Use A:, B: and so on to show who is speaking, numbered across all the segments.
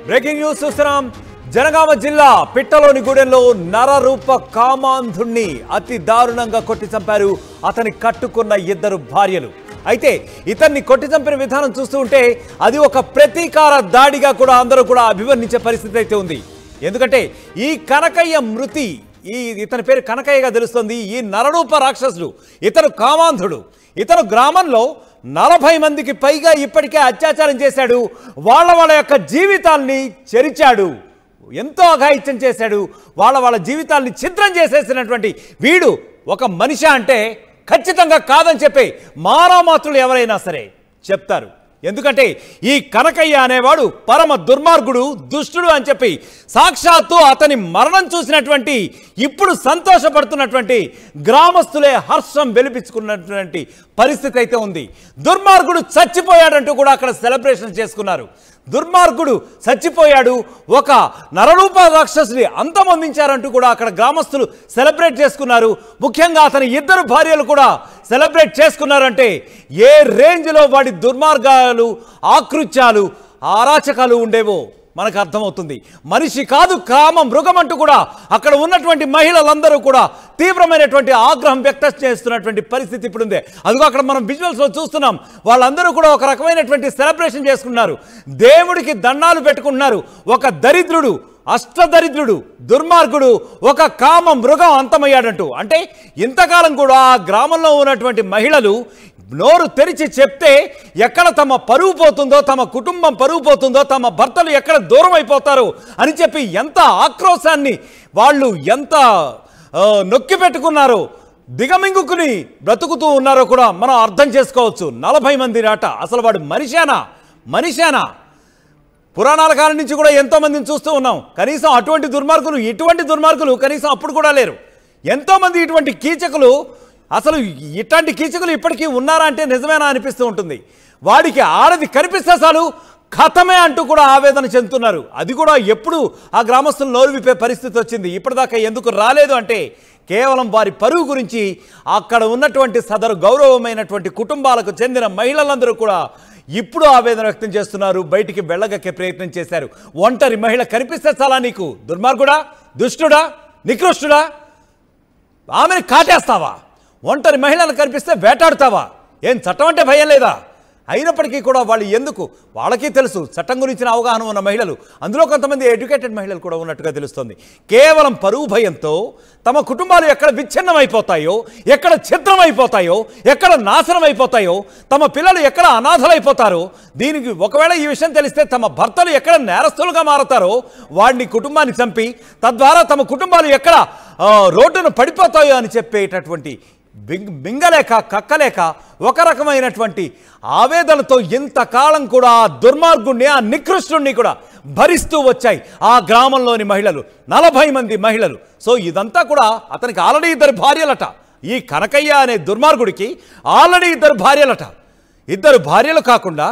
A: Breaking news చూస్తున్నాం. జనగామ జిల్లా పిట్టలోని గూడెంలో నరరూప కామాంధుణ్ణి అతి దారుణంగా కొట్టి చంపారు అతని కట్టుకున్న ఇద్దరు భార్యలు. అయితే ఇతన్ని కొట్టి చంపిన విధానం చూస్తూ ఉంటే అది ఒక ప్రతీకార దాడిగా కూడా అందరూ కూడా అభివర్ణించే పరిస్థితి అయితే ఉంది. ఎందుకంటే ఈ కనకయ్య మృతి, ఇతని పేరు కనకయ్యగా తెలుస్తుంది. ఈ నరరూప రాక్షసుడు, ఇతను కామాంధుడు. ఇతను గ్రామంలో 40 మందికి పైగా ఇప్పటికే అత్యాచారం చేశాడు. వాళ్ళ యొక్క జీవితాల్ని చెరిచాడు, ఎంతో అఘాయిత్యం చేశాడు. వాళ్ళ జీవితాల్ని ఛిద్రం చేసేసినటువంటి వీడు ఒక మనిషి అంటే ఖచ్చితంగా కాదని చెప్పి మారామాత్రులు ఎవరైనా సరే చెప్తారు. ఎందుకంటే ఈ కనకయ్య అనేవాడు పరమ దుర్మార్గుడు, దుష్టుడు అని చెప్పి సాక్షాత్తు అతని మరణం చూసినటువంటి ఇప్పుడు సంతోషపడుతున్నటువంటి గ్రామస్తులే హర్షం వెలిపించుకున్నటువంటి పరిస్థితి అయితే ఉంది. దుర్మార్గుడు చచ్చిపోయాడంటూ కూడా అక్కడ సెలబ్రేషన్ చేసుకున్నారు. దుర్మార్గుడు చచ్చిపోయాడు, ఒక నరరూప రాక్షసుని అంతమొందించారంటూ కూడా అక్కడ గ్రామస్తులు సెలబ్రేట్ చేసుకున్నారు. ముఖ్యంగా అతని ఇద్దరు భార్యలు కూడా సెలబ్రేట్ చేసుకున్నారంటే ఏ రేంజ్లో వాడి దుర్మార్గాలు, ఆకృత్యాలు, అరాచకాలు ఉండేవో మనకు అర్థమవుతుంది. మనిషి కాదు కామ మృగం అంటూ కూడా అక్కడ ఉన్నటువంటి మహిళలందరూ కూడా తీవ్రమైనటువంటి ఆగ్రహం వ్యక్తం చేస్తున్నటువంటి పరిస్థితి ఇప్పుడు ఉంది. అదిగో అక్కడ మనం విజువల్స్లో చూస్తున్నాం. వాళ్ళందరూ కూడా ఒక రకమైనటువంటి సెలబ్రేషన్ చేసుకున్నారు, దేవుడికి దండాలు పెట్టుకుంటున్నారు. ఒక దరిద్రుడు, అష్టదరిద్రుడు, దుర్మార్గుడు, ఒక కామ మృగం అంతమయ్యాడంటూ. అంటే ఇంతకాలం కూడా ఆ గ్రామంలో ఉన్నటువంటి మహిళలు నోరు తెరిచి చెప్తే ఎక్కడ తమ పరువు పోతుందో, తమ కుటుంబం పరువు పోతుందో, తమ భర్తలు ఎక్కడ దూరం అయిపోతారో అని చెప్పి ఎంత ఆక్రోశాన్ని వాళ్ళు ఎంత నొక్కి పెట్టుకున్నారో, దిగమింగుకుని బ్రతుకుతూ ఉన్నారో కూడా మనం అర్థం చేసుకోవచ్చు. 40 మంది రాట. అసలు వాడు మనిషేనా? పురాణాల కాలం నుంచి కూడా ఎంతోమందిని చూస్తూ ఉన్నాం. కనీసం అటువంటి దుర్మార్గులు, ఇటువంటి దుర్మార్గులు కనీసం అప్పుడు కూడా లేరు. ఎంతోమంది ఇటువంటి కీచకులు, అసలు ఇట్లాంటి కీచకులు ఇప్పటికీ ఉన్నారా అంటే నిజమేనా అనిపిస్తూ ఉంటుంది. వాడికి ఆడది కనిపిస్తే చాలు ఖతమే అంటూ కూడా ఆవేదన చెందుతున్నారు. అది కూడా ఎప్పుడు ఆ గ్రామస్తులు నోరు విప్పే పరిస్థితి వచ్చింది. ఇప్పటిదాకా ఎందుకు రాలేదు అంటే కేవలం వారి పరువు గురించి అక్కడ ఉన్నటువంటి సదరు గౌరవమైనటువంటి కుటుంబాలకు చెందిన మహిళలందరూ కూడా ఇప్పుడు ఆవేదన వ్యక్తం చేస్తున్నారు. బయటికి వెళ్ళగక్కే ప్రయత్నం చేశారు. ఒంటరి మహిళ కనిపిస్తే చాలా నీకు దుర్మార్గుడా, దుష్టుడా, నికృష్టుడా? ఆమెను కాటేస్తావా? ఒంటరి మహిళలు కనిపిస్తే వేటాడుతావా? ఏం చట్టం అంటే భయం లేదా? అయినప్పటికీ కూడా వాళ్ళు ఎందుకు, వాళ్ళకి తెలుసు చట్టం గురించిన అవగాహన ఉన్న మహిళలు, అందులో కొంతమంది ఎడ్యుకేటెడ్ మహిళలు కూడా ఉన్నట్టుగా తెలుస్తుంది. కేవలం పరువు భయంతో తమ కుటుంబాలు ఎక్కడ విచ్ఛిన్నం అయిపోతాయో, ఎక్కడ ఛిద్రం అయిపోతాయో, ఎక్కడ నాశనం అయిపోతాయో, తమ పిల్లలు ఎక్కడ అనాథలైపోతారో, దీనికి ఒకవేళ ఈ విషయం తెలిస్తే తమ భర్తలు ఎక్కడ నేరస్తులుగా మారతారో వాడిని కుటుంబాన్ని చంపి తద్వారా తమ కుటుంబాలు ఎక్కడ రోడ్డును పడిపోతాయో అని చెప్పేటటువంటి మింగలేక కక్కలేక ఒక రకమైనటువంటి ఆవేదనతో ఇంతకాలం కూడా ఆ దుర్మార్గుణ్ణి, ఆ నికృష్టుణ్ణి కూడా భరిస్తూ వచ్చాయి ఆ గ్రామంలోని మహిళలు, 40 మంది మహిళలు. సో ఇదంతా కూడా అతనికి ఆల్రెడీ 2 భార్యలట. ఈ కనకయ్య అనే దుర్మార్గుడికి ఆల్రెడీ 2 భార్యలట. 2 భార్యలు కాకుండా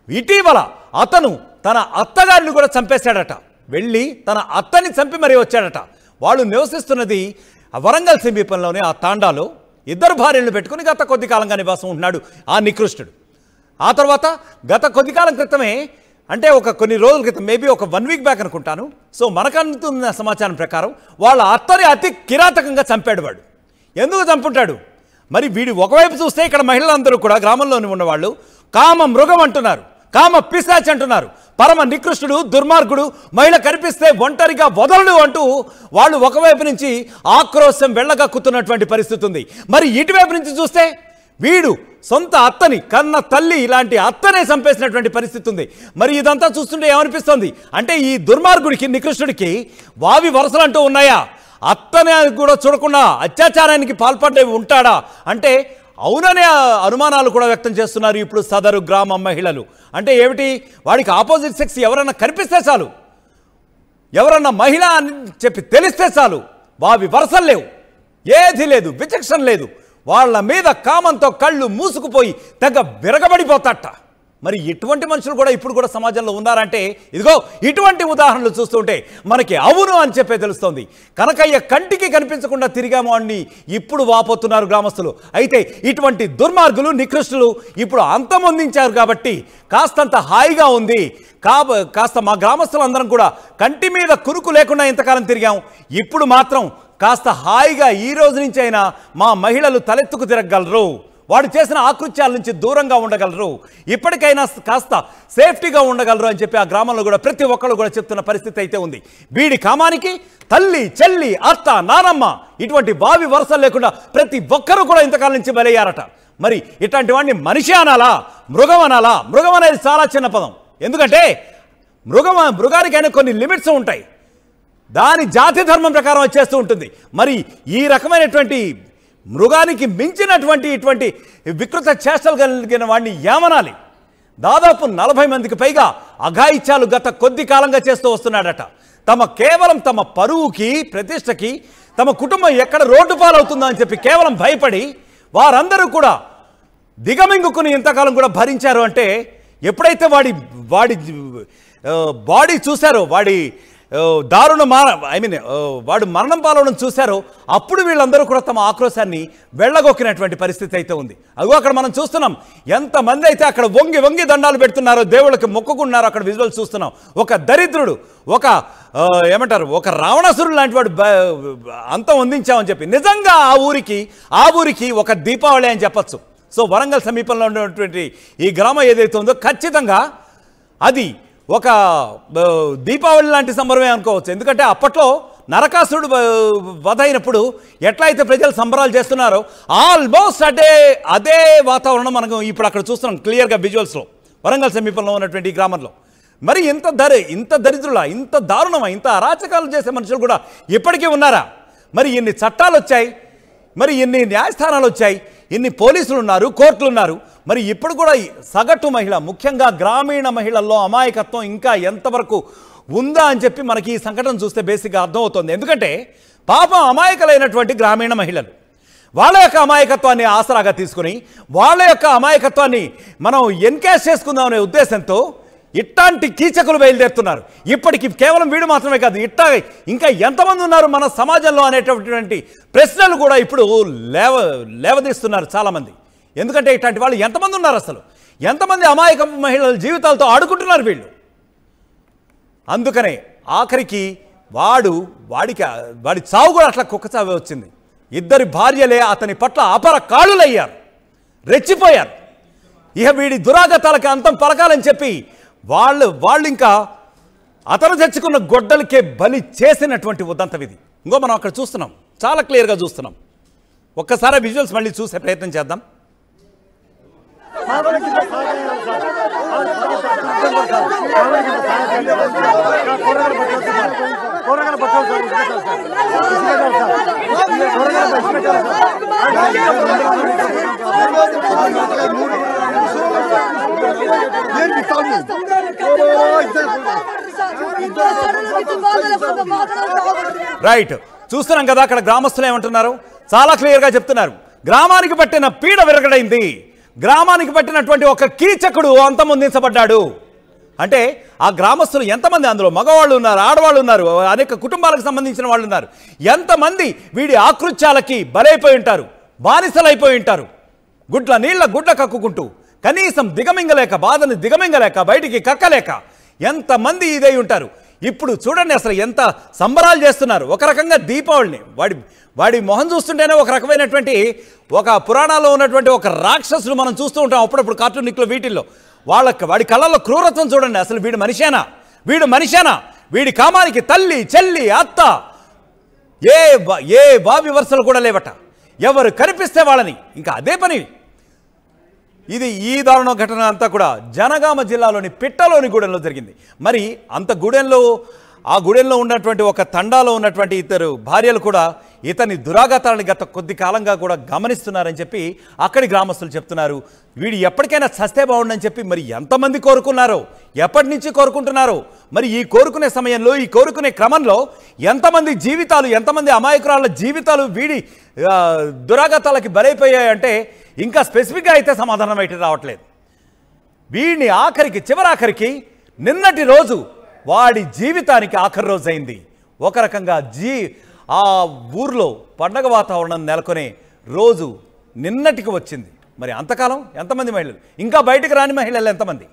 A: ఇటీవల అతను తన అత్తగారిని కూడా చంపేశాడట. వెళ్ళి తన అత్తని చంపి మరీ వచ్చాడట. వాళ్ళు నివసిస్తున్నది వరంగల్ సమీపంలోనే ఆ తాండాలో. 2 భార్యలను పెట్టుకుని గత కొద్ది కాలంగా నివాసం ఉంటున్నాడు ఆ నికృష్టుడు. ఆ తర్వాత గత కొద్ది కాలం క్రితమే, అంటే కొన్ని రోజుల క్రితం, మేబీ ఒక 1 వీక్ బ్యాక్ అనుకుంటాను. సో మనకందుతున్న సమాచారం ప్రకారం వాళ్ళ అత్తని అతి కిరాతకంగా చంపాడు వాడు. ఎందుకు చంపుంటాడు మరి? వీడు ఒకవైపు చూస్తే ఇక్కడ మహిళలందరూ కూడా గ్రామంలోని ఉన్నవాళ్ళు కామ మృగం అంటున్నారు, కామ పిశాచి అంటున్నారు, పరమ నికృష్టుడు, దుర్మార్గుడు, మహిళ కనిపిస్తే ఒంటరిగా వదలడు అంటూ వాళ్ళు ఒకవైపు నుంచి ఆక్రోశం వెళ్ళగక్కుతున్నటువంటి పరిస్థితి ఉంది. మరి ఇటువైపు నుంచి చూస్తే వీడు సొంత అత్తని, కన్న తల్లి, ఇలాంటి అత్తనే చంపేసినటువంటి పరిస్థితి ఉంది. మరి ఇదంతా చూస్తుంటే ఏమనిపిస్తుంది అంటే ఈ దుర్మార్గుడికి, నికృష్టుడికి వావి వరసలు అంటూ ఉన్నాయా? అత్తనే కూడా చూడకుండా అత్యాచారానికి పాల్పడే ఉంటాడా అంటే అవుననే అనుమానాలు కూడా వ్యక్తం చేస్తున్నారు ఇప్పుడు సదరు గ్రామ మహిళలు. అంటే ఏమిటి, వాడికి ఆపోజిట్ సెక్స్ ఎవరన్నా కనిపిస్తే చాలు, ఎవరన్నా మహిళ అని చెప్పి తెలిస్తే చాలు, వావి వరసలు లేవు, ఏది లేదు, విచక్షణ లేదు. వాళ్ళ మీద కామంతో కళ్ళు మూసుకుపోయి తెగ విరగబడిపోతాట. మరి ఇటువంటి మనుషులు కూడా ఇప్పుడు కూడా సమాజంలో ఉన్నారంటే ఇదిగో ఇటువంటి ఉదాహరణలు చూస్తుంటే మనకి అవును అని చెప్పే తెలుస్తోంది. కనకయ్య కంటికి కనిపించకుండా తిరిగాము అని ఇప్పుడు వాపోతున్నారు గ్రామస్తులు. అయితే ఇటువంటి దుర్మార్గులు నికృష్టులు ఇప్పుడు అంతమొందించారు కాబట్టి కాస్తంత హాయిగా ఉంది. కాస్త మా గ్రామస్తులందరం కూడా కంటి మీద కురుకు లేకుండా ఇంతకాలం తిరిగాం. ఇప్పుడు మాత్రం కాస్త హాయిగా ఈ రోజు నుంచి అయినా మా మహిళలు తలెత్తుకు తిరగగలరు, వాడు చేసిన ఆకృత్యాల నుంచి దూరంగా ఉండగలరు, ఇప్పటికైనా కాస్త సేఫ్టీగా ఉండగలరు అని చెప్పి ఆ గ్రామంలో కూడా ప్రతి ఒక్కరు కూడా చెప్తున్న పరిస్థితి అయితే ఉంది. వీడి కామానికి తల్లి, చెల్లి, అత్త, నానమ్మ ఇటువంటి బావి వరుసలు లేకుండా ప్రతి ఒక్కరూ కూడా ఇంతకాలం నుంచి బలయ్యారట. మరి ఇట్లాంటి వాడిని మనిషి అనాలా, మృగం అనాలా? మృగం అనేది చాలా చిన్న పదం. ఎందుకంటే మృగానికైనా కొన్ని లిమిట్స్ ఉంటాయి, దాని జాతి ధర్మం ప్రకారం వచ్చేస్తూ ఉంటుంది. మరి ఈ రకమైనటువంటి మృగానికి మించినటువంటి ఇటువంటి వికృత చేష్టలు కలిగిన వాడిని ఏమనాలి? దాదాపు 40 మందికి పైగా అఘాయిత్యాలు గత కొద్ది కాలంగా చేస్తూ వస్తున్నాడట. కేవలం తమ పరువుకి, ప్రతిష్టకి, తమ కుటుంబం ఎక్కడ రోడ్డు పాలవుతుందో అని చెప్పి కేవలం భయపడి వారందరూ కూడా దిగమింగుకుని ఇంతకాలం కూడా భరించారు. అంటే ఎప్పుడైతే వాడి బాడీ చూశారో, వాడి వాడు మరణం పాలవడం చూశారో అప్పుడు వీళ్ళందరూ కూడా తమ ఆక్రోశాన్ని వెళ్ళగొక్కినటువంటి పరిస్థితి అయితే ఉంది. అగో అక్కడ మనం చూస్తున్నాం ఎంతమంది అయితే అక్కడ వంగి వంగి దండాలు పెడుతున్నారో, దేవుళ్ళకి మొక్కుకున్నారో అక్కడ విజువల్ చూస్తున్నాం. ఒక దరిద్రుడు, ఒక రావణాసురుడు లాంటి వాడు అంతం అందించామని చెప్పి నిజంగా ఆ ఊరికి ఒక దీపావళి అని చెప్పచ్చు. సో వరంగల్ సమీపంలో ఉన్నటువంటి ఈ గ్రామం ఏదైతే ఉందో ఖచ్చితంగా అది ఒక దీపావళి లాంటి సంబరమే అనుకోవచ్చు. ఎందుకంటే అప్పట్లో నరకాసురుడు వధ అయినప్పుడు ఎట్లయితే ప్రజలు సంబరాలు చేస్తున్నారో ఆల్మోస్ట్ అదే వాతావరణం మనకు ఇప్పుడు అక్కడ చూస్తున్నాం క్లియర్గా విజువల్స్లో, వరంగల్ సమీపంలో ఉన్నటువంటి ఈ గ్రామంలో. మరి ఇంత దరిద్రులా, ఇంత దారుణమా, ఇంత అరాచకాలు చేసే మనుషులు కూడా ఇప్పటికీ ఉన్నారా? మరి ఇన్ని చట్టాలు వచ్చాయి, మరి ఇన్ని న్యాయస్థానాలు వచ్చాయి, ఇన్ని పోలీసులు ఉన్నారు, కోర్టులు ఉన్నారు. మరి ఇప్పుడు కూడా సగటు మహిళ, ముఖ్యంగా గ్రామీణ మహిళల్లో అమాయకత్వం ఇంకా ఎంతవరకు ఉందా అని చెప్పి మనకి ఈ సంఘటన చూస్తే బేసిక్గా అర్థమవుతుంది. ఎందుకంటే పాపం అమాయకులైనటువంటి గ్రామీణ మహిళలు వాళ్ళ యొక్క అమాయకత్వాన్ని ఆసరాగా తీసుకుని వాళ్ళ యొక్క అమాయకత్వాన్ని మనం ఎన్కాష్ చేసుకుందాం అనే ఉద్దేశంతో ఇట్లాంటి కీచకులు బయలుదేరుతున్నారు. ఇప్పటికి కేవలం వీడు మాత్రమే కాదు, ఇంకా ఎంతమంది ఉన్నారు మన సమాజంలో అనేటటువంటి ప్రశ్నలు కూడా ఇప్పుడు లేవదీస్తున్నారు చాలామంది. ఎందుకంటే ఇట్లాంటి వాళ్ళు ఎంతమంది ఉన్నారు, అసలు ఎంతమంది అమాయక మహిళల జీవితాలతో ఆడుకుంటున్నారు వీళ్ళు. అందుకనే ఆఖరికి వాడి చావు కూడా అట్లా కుక్క చావే వచ్చింది. 2 భార్యలే అతని పట్ల అపర కాళ్ళులయ్యారు, రెచ్చిపోయారు. ఇక వీడి దురాగతాలకి అంతం పలకాలని చెప్పి వాళ్ళు ఇంకా అతను తెచ్చుకున్న గొడ్డలకే బలి చేసినటువంటి ఉదంతం ఇది. ఇంకో మనం అక్కడ చూస్తున్నాం, చాలా క్లియర్గా చూస్తున్నాం. ఒక్కసారి విజువల్స్ మళ్ళీ చూసే ప్రయత్నం చేద్దాం. రైట్, చూస్తున్నాం కదా అక్కడ గ్రామస్తులు ఏమంటున్నారు, చాలా క్లియర్గా చెప్తున్నారు. గ్రామానికి పట్టిన పీడ విరగడైంది, గ్రామానికి పట్టినటువంటి ఒక కీచకుడు అంతమొందించబడ్డాడు. అంటే ఆ గ్రామస్తులు ఎంతమంది, అందులో మగవాళ్ళు ఉన్నారు, ఆడవాళ్ళు ఉన్నారు, అనేక కుటుంబాలకు సంబంధించిన వాళ్ళు ఉన్నారు. ఎంతమంది వీడి ఆకృత్యాలకి బలైపోయి ఉంటారు, బానిసలైపోయి ఉంటారు. గుడ్ల కక్కుకుంటూ కనీసం దిగమింగలేక, బాధని దిగమింగలేక, బయటికి కక్కలేక ఎంతమంది ఇదై ఉంటారు. ఇప్పుడు చూడండి అసలు ఎంత సంబరాలు చేస్తున్నారు. ఒక రకంగా దీపావళిని వాడి మొహం చూస్తుంటేనే ఒక రకమైనటువంటి ఒక పురాణాల్లో ఉన్నటువంటి ఒక రాక్షసుడు మనం చూస్తూ ఉంటాం అప్పుడప్పుడు కార్టూనిక్లో వీటిల్లో. వాడి కళ్ళల్లో క్రూరత్వం చూడండి. అసలు వీడు మనిషేనా? వీడి కామానికి తల్లి, చెల్లి, అత్త, ఏ బావి వరుసలు కూడా లేవట. ఎవరు కనిపిస్తే వాళ్ళని ఇంకా అదే పని. ఈ దారుణ ఘటన అంతా కూడా జనగామ జిల్లాలోని పిట్టలోని గూడెంలో జరిగింది. మరి ఆ గూడెంలో ఉన్నటువంటి ఒక తండాలో ఉన్నటువంటి 2 భార్యలు కూడా ఇతని దురాఘాతాలను గత కొద్ది కాలంగా కూడా గమనిస్తున్నారని చెప్పి అక్కడి గ్రామస్తులు చెప్తున్నారు. వీడు ఎప్పటికైనా చస్తే బాగుండని చెప్పి మరి ఎంతమంది కోరుకున్నారో, ఎప్పటి నుంచి కోరుకుంటున్నారో, మరి ఈ కోరుకునే సమయంలో, ఈ కోరుకునే క్రమంలో ఎంతమంది జీవితాలు, ఎంతమంది అమాయకురాళ్ళ జీవితాలు వీడి దురాఘాతాలకి బలైపోయాయంటే ఇంకా స్పెసిఫిక్గా అయితే సమాధానం అయితే రావట్లేదు. వీడిని ఆఖరికి చివరాఖరికి నిన్నటి రోజు వాడి జీవితానికి ఆఖరి రోజు అయింది. ఒక రకంగా ఆ ఊర్లో పండగ వాతావరణం నెలకొనే రోజు నిన్నటికి వచ్చింది. మరి అంతకాలం ఎంతమంది మహిళలు, ఇంకా బయటకు రాని మహిళలు ఎంతమంది?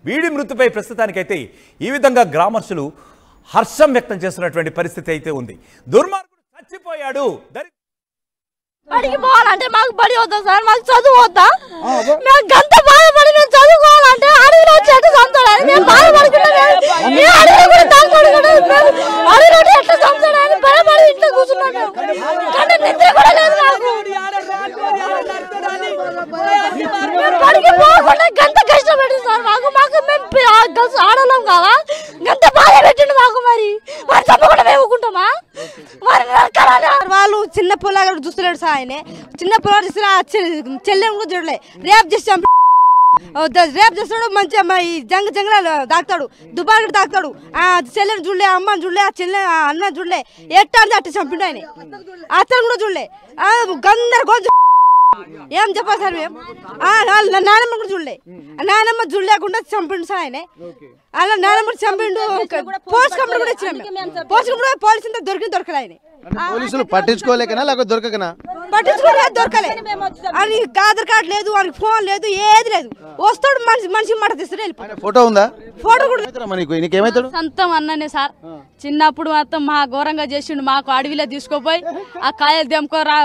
A: వీడి మృతిపై ప్రస్తుతానికైతే ఈ విధంగా గ్రామస్తులు హర్షం వ్యక్తం చేస్తున్నటువంటి పరిస్థితి అయితే ఉంది. దుర్మార్గుడు చచ్చిపోయాడు.
B: బడికి పోవాలంటే మాకు బడి వద్దా సార్, మాకు చదువు వద్దా? మేము గంట బాధపడి మేము చదువుకోవాలంటే అడవిలో చెట్టు చంపుతాడని మేము బాధపడుతున్నాం. ఎట్లా చంపుతాడని భయపడి ఇంట్లో కూర్చున్నాం. గంట నిద్ర కూడా లేదు మాకు. బడికి పోకుండా గంట కష్టపడి సార్ మాకు మేము ఆడలేం కావా? గంట బాధ పెట్టిండు మాకు. మరి తప్పకుండా మేము ఊరుకుంటామా? వాళ్ళు చిన్న పొలాగా చూస్తలేడు సార్. ఆయన చిన్న పొలాలు చూస్తున్నా చెల్లెని కూడా చూడలే. రేపు చేస్తాడు మంచిగా ఈ జంగలాలు దాక్తాడు, దుబాయ్ దాక్తాడు. చెల్లెని చూడలే, అమ్మని చూడలే, చెల్లె అన్న చూడలే. ఎట్ట అంటే అట్ట చంపిండు ఆయన. అతను కూడా చూడలే. గందరగోళం ఏం చెప్పాలి సార్ మేము? నానమ్మ కూడా చూడలే. నానమ్మ చూడలేకుండా చంపిండు సార్ ఆయన. అలా నానమ్మ చంపిండు. పోలీస్ కంప్లైంట్ కూడా ఇచ్చినాం. పోలీసు దొరకలే ఆయన.
C: పోలీసులు పట్టించుకోలేకనా లేకపోతే దొరకకనా?
B: పట్టించుకోలేదు, దొరకలే. అని ఆధార్ కార్డు లేదు, వానికి ఫోన్ లేదు, ఏది లేదు. వస్తాడు మనిషి మాట తీస్తాడు.
C: ఫోటో ఉందా?
B: ఫోటో కూడా
C: నీకేమైతాడు?
D: సొంతం అన్ననే సార్. చిన్నప్పుడు మొత్తం మా ఘోరంగా చేసిండు. మాకు అడవిలో తీసుకుపోయి ఆ కాయలు తెంపుకోరా